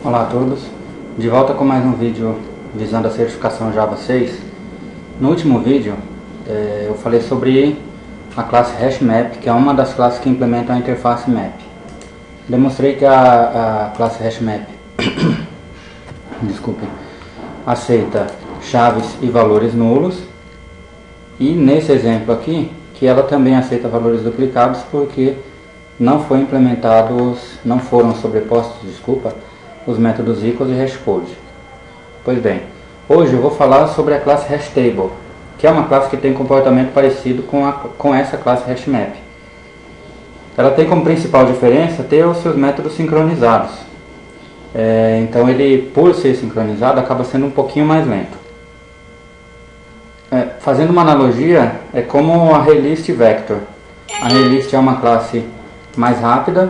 Olá a todos, de volta com mais um vídeo visando a certificação Java 6. No último vídeo eu falei sobre a classe HashMap, que é uma das classes que implementam a interface Map. Demonstrei que a classe HashMap aceita chaves e valores nulos, e nesse exemplo aqui que ela também aceita valores duplicados porque não foram sobrepostos os métodos equals e hashcode. Pois bem, hoje eu vou falar sobre a classe hashtable, que é uma classe que tem comportamento parecido com essa classe hashmap. Ela tem como principal diferença ter os seus métodos sincronizados. Então ele, por ser sincronizado, acaba sendo um pouquinho mais lento. Fazendo uma analogia, é como a ArrayList Vector. A ArrayList é uma classe mais rápida,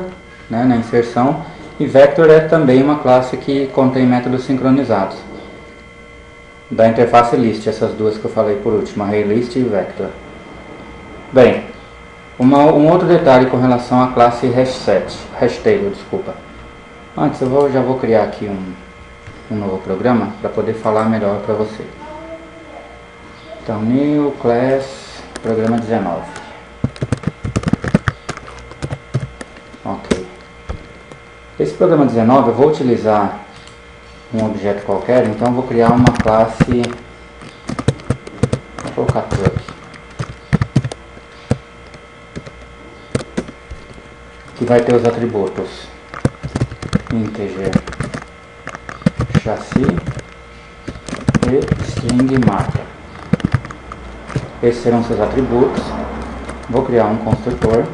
né, na inserção, e Vector é também uma classe que contém métodos sincronizados da interface list, essas duas que eu falei por último, ArrayList e Vector. Bem, um outro detalhe com relação à classe hashtable. Antes eu já vou criar aqui um novo programa para poder falar melhor para você. Então, new class, programa 19. Ok. Esse programa 19 eu vou utilizar um objeto qualquer, então eu vou criar uma classe, vou colocar truck, que vai ter os atributos integer, chassi e string marca. Esses serão seus atributos. Vou criar um construtor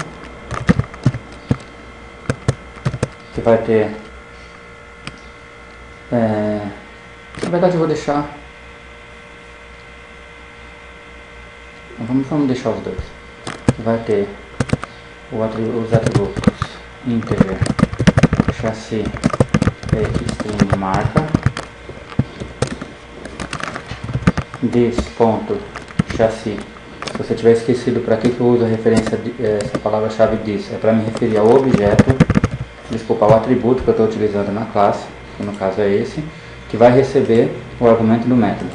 que vai ter, na verdade eu vou deixar, vamos deixar os dois, que vai ter os atributos integer, chassi e string marca. This.chassi, se você tiver esquecido para que eu uso a referência, essa palavra-chave this, é para me referir ao objeto, ao atributo que eu estou utilizando na classe, que no caso é esse, que vai receber o argumento do método.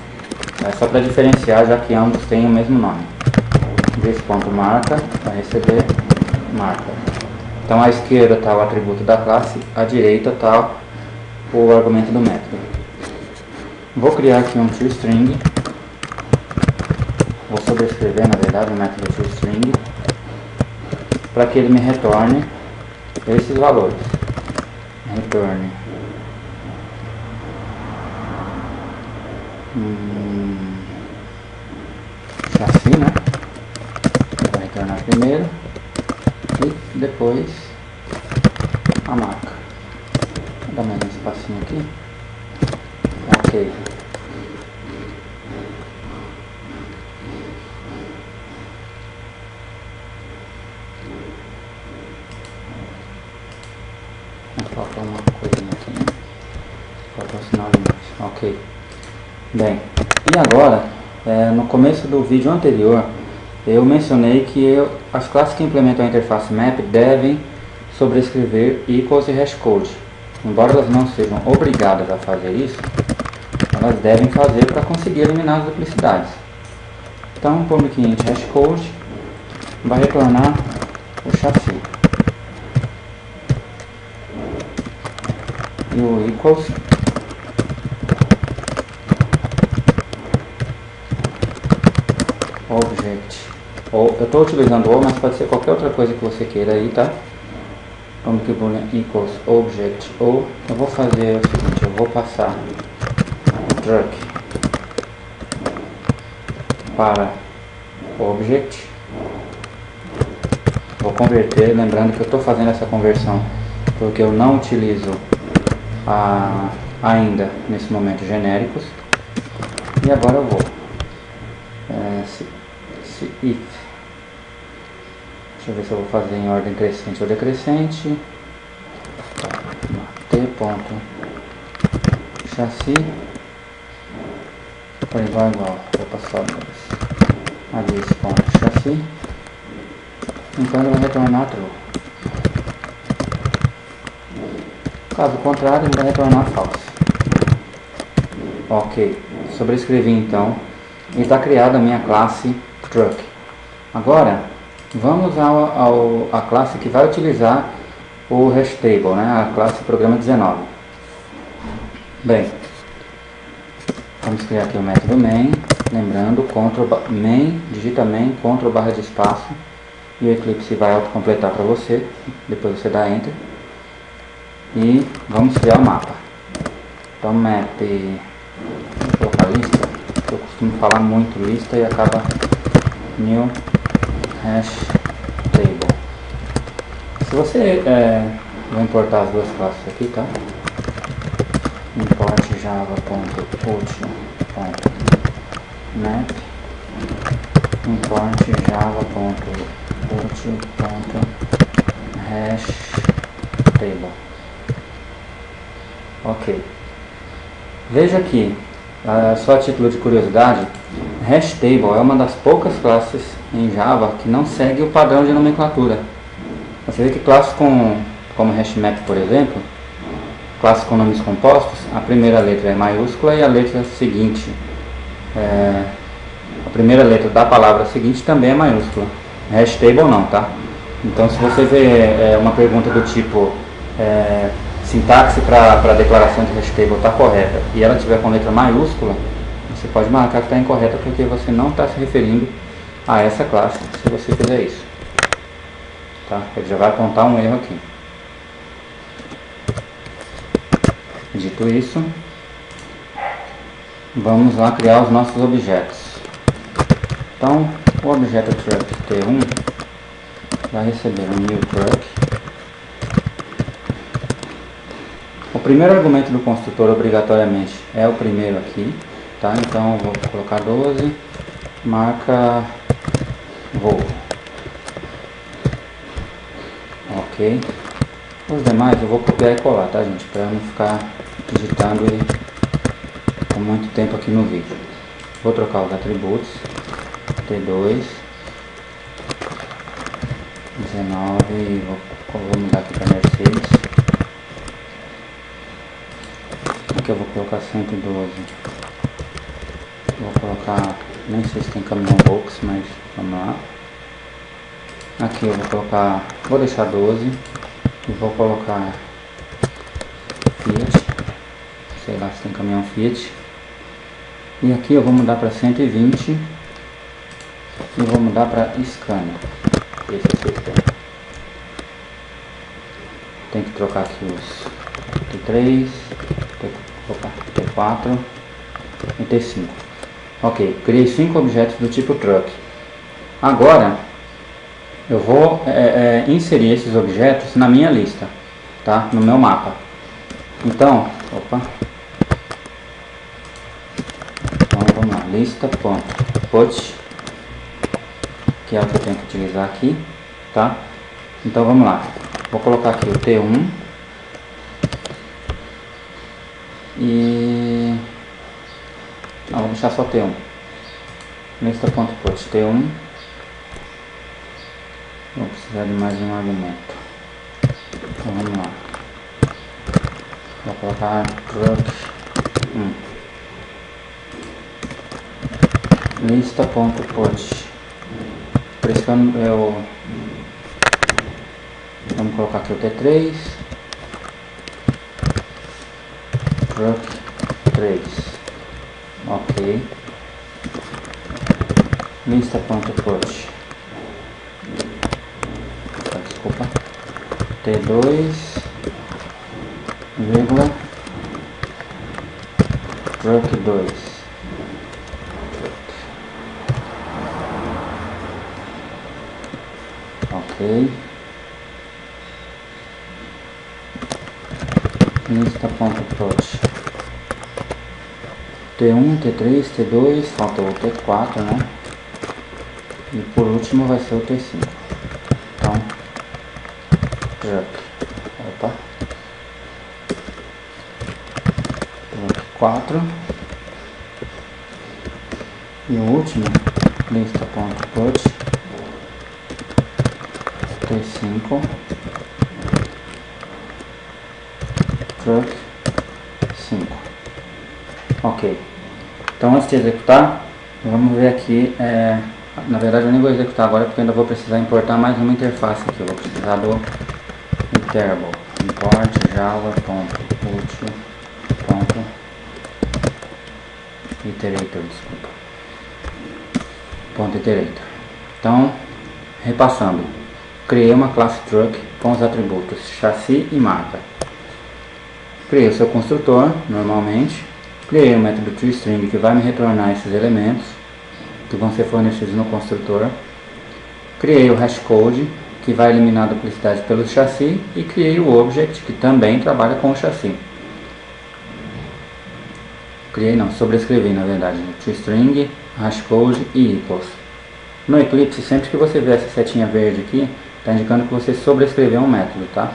É só para diferenciar, já que ambos têm o mesmo nome. This.marca vai receber marca. Então à esquerda está o atributo da classe, à direita está o argumento do método. Vou criar aqui um toString. Vou sobrescrever, na verdade, o método toString para que ele me retorne esses valores. Retorne chassi, né? Vai retornar primeiro e depois a marca. Vou dar mais um espacinho aqui. Ok. Falta uma coisinha aqui, né? Falta o sinal de mais. Ok. Bem, e agora, no começo do vídeo anterior, eu mencionei que as classes que implementam a interface Map devem sobrescrever equals e hashcode. Embora elas não sejam obrigadas a fazer isso, elas devem fazer para conseguir eliminar as duplicidades. Então, por int hashcode vai retornar o chassi. E o equals object, ou eu estou utilizando o, mas pode ser qualquer outra coisa que você queira aí, tá? Vamos que boolean equals object, ou eu vou fazer o seguinte, eu vou passar o truck para object, vou converter, lembrando que eu estou fazendo essa conversão porque eu não utilizo ainda nesse momento genéricos. E agora eu vou if, deixa eu ver se eu vou fazer em ordem crescente ou decrescente. T.chassi for igual, vou passar a this.chassi, então ele vai retornar true. Caso contrário, ele vai retornar falso. Ok, sobrescrevi então e está criada a minha classe Truck. Agora, vamos à classe que vai utilizar o HashTable, né? A classe Programa 19. Bem, vamos criar aqui o método main, lembrando, main, digita main, Ctrl barra de espaço, e o Eclipse vai autocompletar para você, depois você dá Enter. E vamos criar o mapa. Então map, vou colocar lista, eu costumo falar muito lista e acaba new hash table. Se você vou importar as duas classes aqui, tá? Import java.util.map, import java.util.hashtable. Ok. Veja aqui, só a título de curiosidade, HashTable é uma das poucas classes em Java que não segue o padrão de nomenclatura. Você vê que classes como HashMap, por exemplo, classes com nomes compostos, a primeira letra é maiúscula e a letra seguinte, a primeira letra da palavra seguinte também é maiúscula. HashTable não, tá? Então se você vê uma pergunta do tipo sintaxe para a declaração de HashTable está correta e ela tiver com letra maiúscula, você pode marcar que está incorreta porque você não está se referindo a essa classe se você fizer isso. Tá? Ele já vai apontar um erro aqui. Dito isso, vamos lá criar os nossos objetos. Então, o objeto truck T1 vai receber um new truck. O primeiro argumento do construtor obrigatoriamente é o primeiro aqui, tá? Então eu vou colocar 12, marca voo. Ok. Os demais eu vou copiar e colar, tá, gente? Para não ficar digitando e com muito tempo aqui no vídeo. Vou trocar os atributos. T2 19 e vou mudar aqui para Mercedes. Aqui eu vou colocar 112. Vou colocar, nem sei se tem caminhão box, mas vamos lá. Aqui eu vou colocar, vou deixar 12 e vou colocar Fiat, sei lá se tem caminhão Fiat. E aqui eu vou mudar para 120 e vou mudar para Scania. Esse é o sistema. Tem que trocar aqui os T3, T4 e T5. Ok, criei 5 objetos do tipo truck. Agora eu vou inserir esses objetos na minha lista, tá? No meu mapa. Então, então vamos lá, lista.put, que é o que eu tenho que utilizar aqui, tá? Então vamos lá, vou colocar aqui o T1 e vou deixar só T1, lista.put T1. Vou precisar de mais um argumento, então vamos lá, vou colocar truck 1, lista.put. Por isso que vamos colocar aqui o T3, truck 3, ok, lista.put, desculpa, T2, vírgula, truck 2. Ok. Lista.put T1, T3, T2, falta o T4, né? E por último vai ser o T5. Então, truck 4. E o último, lista.put T5, truck 5. Ok. Então antes de executar, vamos ver aqui, na verdade eu nem vou executar agora porque ainda vou precisar importar mais uma interface aqui. Eu vou precisar do iterable, import java.util.iterator, desculpa, .iterator. Então, repassando, criei uma classe truck com os atributos chassi e marca. Criei o seu construtor, normalmente. Criei o método toString que vai me retornar esses elementos que vão ser fornecidos no construtor. Criei o hashcode que vai eliminar a duplicidade pelo chassi e criei o object que também trabalha com o chassi. Sobrescrevi na verdade toString, hashcode e equals. No Eclipse, sempre que você vê essa setinha verde aqui, está indicando que você sobrescreveu um método, tá?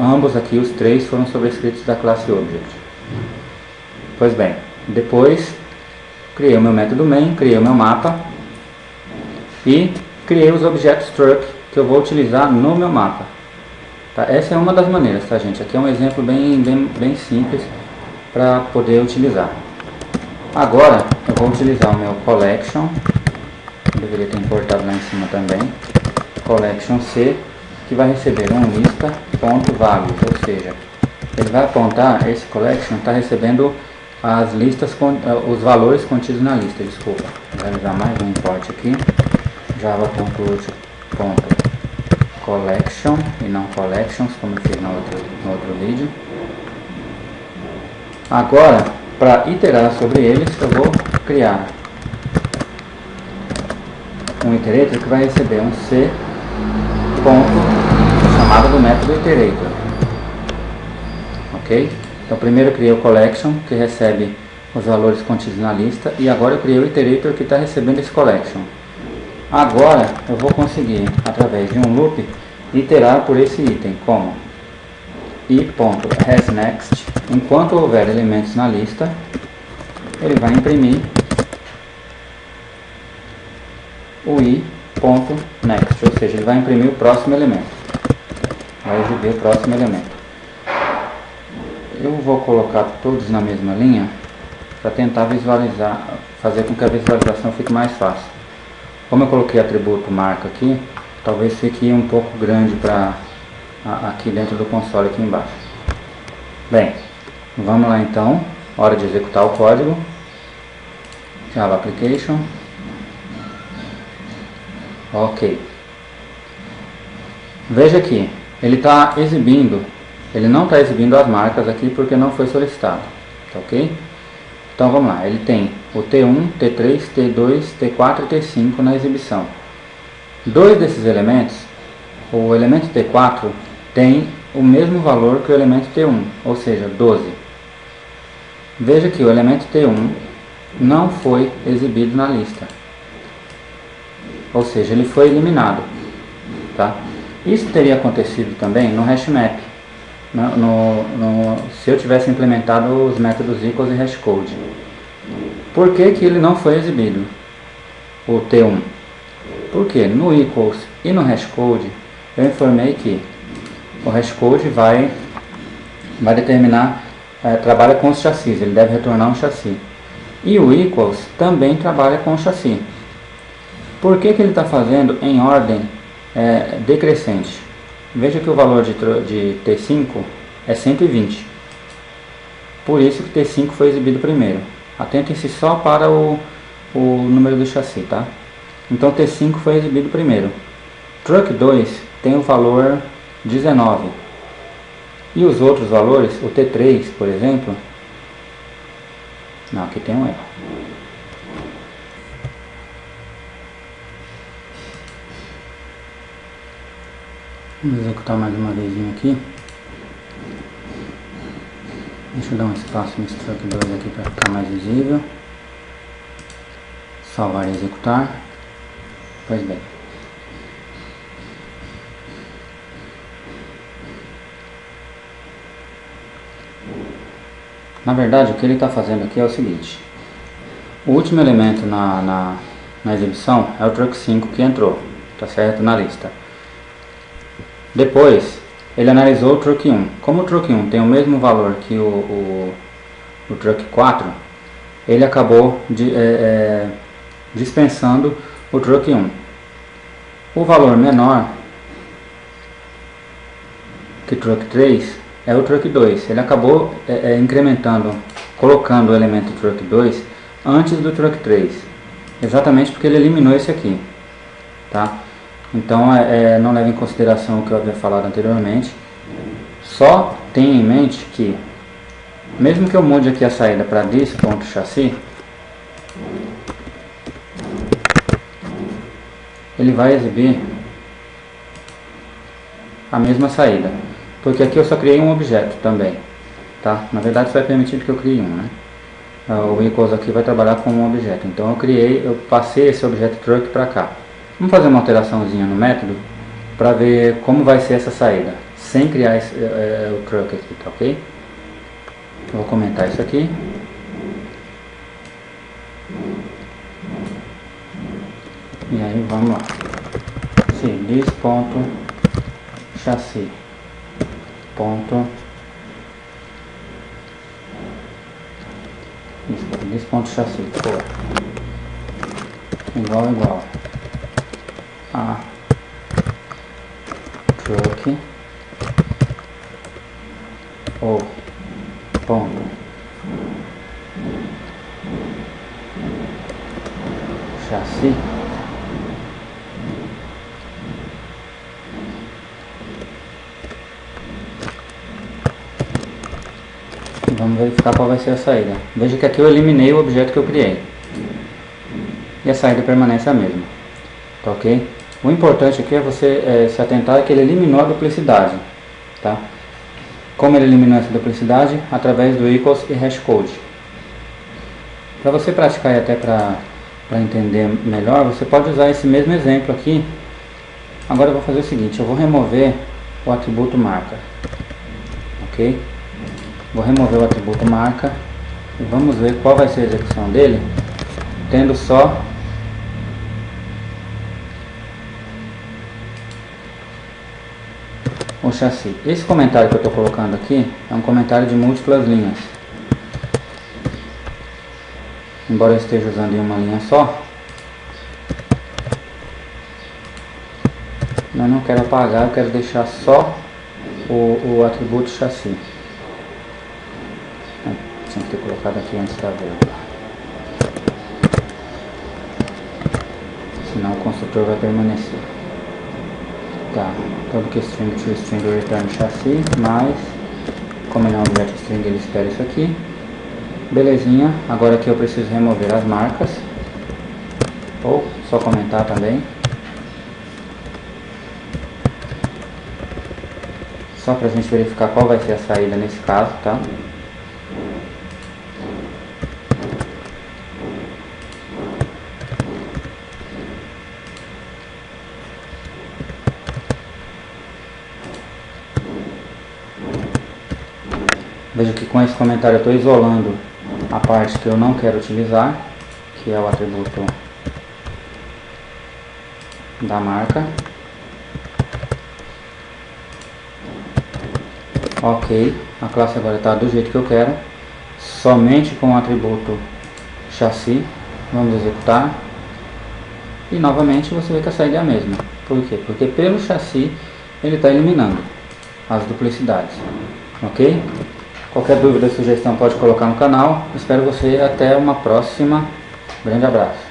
Ambos aqui, os três, foram sobrescritos da classe object. Pois bem, depois criei o meu método main, criei o meu mapa e criei os objetos truck que eu vou utilizar no meu mapa. Tá? Essa é uma das maneiras, tá, gente? Aqui é um exemplo bem simples para poder utilizar. Agora eu vou utilizar o meu collection, eu deveria ter importado lá em cima também, collection C, que vai receber um lista.values, ou seja, ele vai apontar, esse collection está recebendo as listas, os valores contidos na lista, desculpa. Vou realizar mais um import aqui, java.util.collection e não collections, como eu fiz no outro vídeo. Agora, para iterar sobre eles, eu vou criar um iterator que vai receber um C chamada do método iterator. Ok? Então primeiro eu criei o collection que recebe os valores contidos na lista e agora eu criei o iterator que está recebendo esse collection. Agora eu vou conseguir, através de um loop, iterar por esse item, como i.hasNext, enquanto houver elementos na lista, ele vai imprimir o i.next, ou seja, ele vai imprimir o próximo elemento, vai exibir o próximo elemento. Eu vou colocar todos na mesma linha para tentar visualizar, fazer com que a visualização fique mais fácil. Como eu coloquei atributo marca aqui, talvez fique um pouco grande para aqui dentro do console aqui embaixo. Bem, vamos lá então, hora de executar o código. Java Application. Ok. Veja aqui, ele está exibindo, ele não está exibindo as marcas aqui porque não foi solicitado, tá ok? Então vamos lá, ele tem o T1, T3, T2, T4 e T5 na exibição. Dois desses elementos, o elemento T4 tem o mesmo valor que o elemento T1, ou seja, 12. Veja que o elemento T1 não foi exibido na lista, ou seja, ele foi eliminado, tá? Isso teria acontecido também no hashmap, se eu tivesse implementado os métodos equals e hashcode. Por que que ele não foi exibido, o T1? Porque no equals e no hashcode eu informei que o hashcode vai determinar, trabalha com os chassis, ele deve retornar um chassi. E o equals também trabalha com o chassi. Por que que ele está fazendo em ordem decrescente? Veja que o valor de T5 é 120. Por isso que T5 foi exibido primeiro. Atentem-se só para o número do chassi, tá? Então T5 foi exibido primeiro. Truck 2 tem o valor 19. E os outros valores, o T3, por exemplo... Não, aqui tem um erro. Vamos executar mais uma vez aqui. Deixa eu dar um espaço nesse truck 2 aqui para ficar mais visível. Salvar e executar. Pois bem. Na verdade, o que ele está fazendo aqui é o seguinte. O último elemento na exibição é o truck 5 que entrou, tá certo? Na lista. Depois, ele analisou o truck 1. Como o truck 1 tem o mesmo valor que o truck 4, ele acabou dispensando o truck 1. O valor menor que o truck 3 é o truck 2. Ele acabou incrementando, colocando o elemento truck 2 antes do truck 3, exatamente porque ele eliminou esse aqui, tá? Então não leve em consideração o que eu havia falado anteriormente. Só tenha em mente que mesmo que eu mude aqui a saída para this.chassi, ele vai exibir a mesma saída, porque aqui eu só criei um objeto também, tá? Na verdade só é permitido que eu crie um, né? O equals aqui vai trabalhar com um objeto, então eu passei esse objeto truck para cá. Vamos fazer uma alteraçãozinha no método para ver como vai ser essa saída, sem criar o truck aqui, tá ok? Eu vou comentar isso aqui. E aí vamos lá. Se this.chassi this.chassi for igual a truck ou ponto chassi vamos verificar qual vai ser a saída. Veja que aqui eu eliminei o objeto que eu criei e a saída permanece a mesma, tá ok? O importante aqui é você se atentar que ele eliminou a duplicidade, tá? Como ele eliminou essa duplicidade? Através do equals e hashcode. Para você praticar e até para entender melhor, você pode usar esse mesmo exemplo aqui. Agora eu vou fazer o seguinte, eu vou remover o atributo marca, ok? Vou remover o atributo marca e vamos ver qual vai ser a execução dele, tendo só o chassi. Esse comentário que eu estou colocando aqui é um comentário de múltiplas linhas. Embora eu esteja usando em uma linha só, eu não quero apagar, eu quero deixar só o atributo chassi. Tinha que ter colocado aqui antes da vírgula, senão o construtor vai permanecer. Tá, todo que string to string return chassi, mas como ele é um objeto string, ele espera isso aqui. Belezinha, agora aqui eu preciso remover as marcas, ou só comentar também, só pra gente verificar qual vai ser a saída nesse caso, tá? Veja que com esse comentário eu estou isolando a parte que eu não quero utilizar, que é o atributo da marca. Ok, a classe agora está do jeito que eu quero, somente com o atributo chassi. Vamos executar e novamente você vê que a saída é a mesma. Por quê? Porque pelo chassi ele está eliminando as duplicidades, ok? Qualquer dúvida ou sugestão pode colocar no canal. Espero você até uma próxima. Grande abraço.